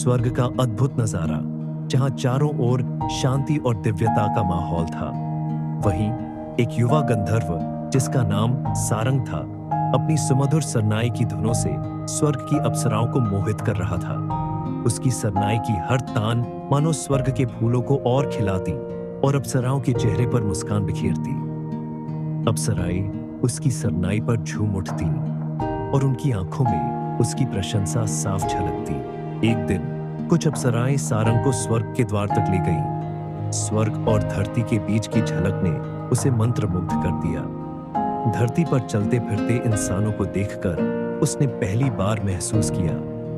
स्वर्ग का अद्भुत नजारा, जहां चारों ओर शांति और दिव्यता का माहौल था। वहीं एक युवा गंधर्व, जिसका नाम सारंग था, अपनी सुमधुर सरनाई की धुनों से स्वर्ग की अप्सराओं को मोहित कर रहा था। उसकी सरनाई की हर तान मानो स्वर्ग के फूलों को और खिलाती और अप्सराओं के चेहरे पर मुस्कान बिखेरती। अप्सराएं उसकी सरनाई पर झूम उठती और उनकी आंखों में उसकी प्रशंसा साफ झलकती। एक दिन कुछ अप्सराएं सारंग को स्वर्ग के द्वार तक ले गईं। स्वर्ग और धरती के बीच की झलक ने उसे मंत्रमुग्ध कर दिया। धरती पर चलते फिरते इंसानों को देखकर उसने पहली बार महसूस किया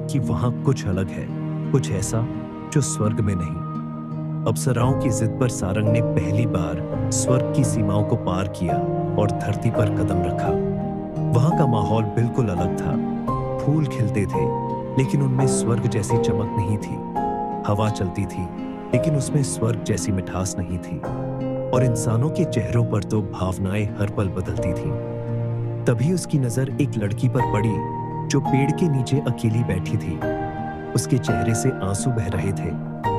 कि वहां कुछ अलग है, कुछ ऐसा जो स्वर्ग में नहीं। अप्सराओं की जिद पर सारंग ने पहली बार स्वर्ग की सीमाओं को पार किया और धरती पर कदम रखा। वहां का माहौल बिल्कुल अलग था। फूल खिलते थे, लेकिन उनमें स्वर्ग जैसी चमक नहीं थी। हवा चलती थी, लेकिन उसमें स्वर्ग जैसी मिठास नहीं थी। और इंसानों के चेहरों पर तो भावनाएं हर पल बदलती थीं। तभी उसकी नजर एक लड़की पर पड़ी, जो पेड़ के नीचे अकेली बैठी थी। उसके चेहरे से आंसू बह रहे थे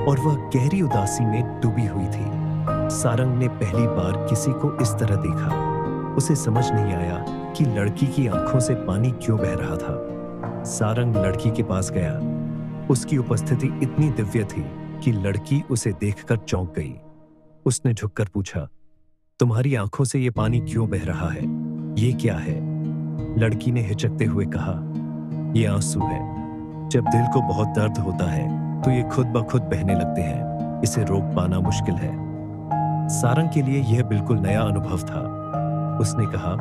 और वह गहरी उदासी में डूबी हुई थी। सारंग ने पहली बार किसी को इस तरह देखा। उसे समझ नहीं आया कि लड़की की आंखों से पानी क्यों बह रहा था। सारंग लड़की के पास गया। उसकी उपस्थिति इतनी दिव्य थी कि लड़की उसे देखकर चौंक गई। उसने झुककर पूछा, तुम्हारी आंखों से ये पानी क्यों बह रहा है? ये क्या है? लड़की ने हिचकते हुए कहा, ये आंसू है। जब दिल को बहुत दर्द होता है तो ये खुद ब खुद बहने लगते हैं। इसे रोक पाना मुश्किल है। सारंग के लिए यह बिल्कुल नया अनुभव था। उसने कहा,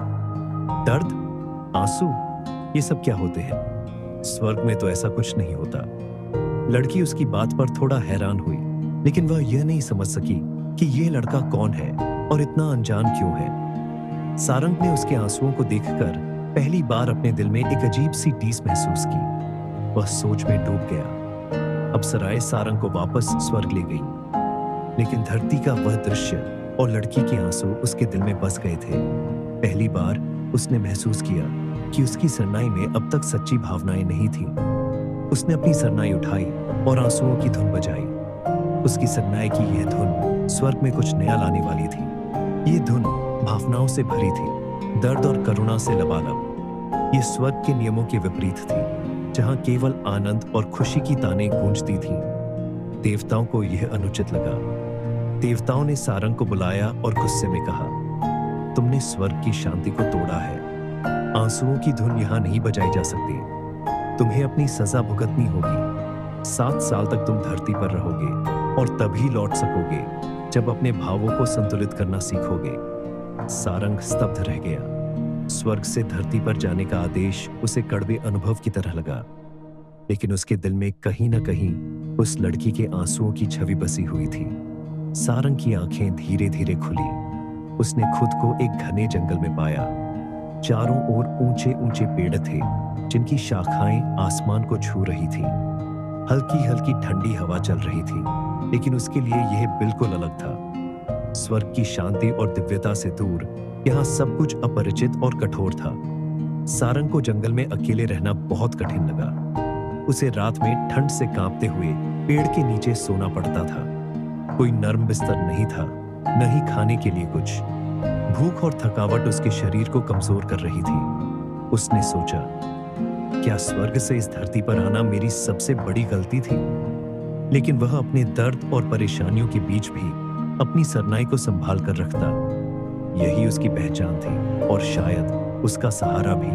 दर्द? आंसू? ये सब क्या होते हैं? स्वर्ग में तो ऐसा कुछ नहीं होता। लड़की उसकी बात पर थोड़ा हैरान हुई, लेकिन वह यह नहीं समझ सकी कि यह लड़का कौन है और इतना अनजान क्यों है। सारंग ने उसके आंसुओं को देखकर पहली बार अपने दिल में एक अजीब सी टीस महसूस की। वह सोच में डूब गया। अप्सराएं सारंग को वापस स्वर्ग ले गईं, लेकिन धरती का वह दृश्य और लड़की के आंसू उसके दिल में बस गए थे। पहली बार उसने महसूस किया कि उसकी सरनाई में अब तक सच्ची भावनाएं नहीं थीं। उसने अपनी सरनाई उठाई और आंसुओं की धुन बजाई। उसकी सरनाई की यह धुन स्वर्ग में कुछ नया लाने वाली थी। ये धुन भावनाओं से भरी थी, दर्द और करुणा से लबालब। ये स्वर्ग के नियमों के विपरीत थी, जहां केवल आनंद और खुशी की तानें गूंजती थीं। देवताओं को यह अनुचित लगा। देवताओं ने सारंग को बुलाया और गुस्से में कहा, तुमने स्वर्ग की शांति को तोड़ा है। आंसुओं की धुन यहां नहीं बजाई जा सकती। तुम्हें अपनी सजा भुगतनी होगी। 7 साल तक तुम धरती पर रहोगे और तभी लौट सकोगे जब अपने भावों को संतुलित करना सीखोगे। सारंग स्तब्ध रह गया। स्वर्ग से धरती पर जाने का आदेश उसे कड़वे अनुभव की तरह लगा, लेकिन उसके दिल में कहीं न कहीं उस लड़की के आंसुओं की छवि बसी हुई थी। सारंग की आंखें धीरे धीरे खुली। उसने खुद को एक घने जंगल में पाया। चारों ओर ऊंचे ऊंचे पेड़ थे, जिनकी शाखाएं आसमान को छू रही थीं। हल्की हल्की ठंडी हवा चल रही थी, लेकिन उसके लिए यह बिल्कुल अलग था। स्वर्ग की शांति और दिव्यता से दूर यहाँ सब कुछ अपरिचित और कठोर था। सारंग को जंगल में अकेले रहना बहुत कठिन लगा। उसे रात में ठंड से कांपते हुए पेड़ के नीचे सोना पड़ता था। कोई नर्म बिस्तर नहीं था, न ही खाने के लिए कुछ। भूख और थकावट उसके शरीर को कमजोर कर रही थी। उसने सोचा, क्या स्वर्ग से इस धरती पर आना मेरी सबसे बड़ी गलती थी? लेकिन वह अपने दर्द और परेशानियों के बीच भी अपनी सरनाई को संभाल कर रखता। यही उसकी पहचान थी और शायद उसका सहारा भी।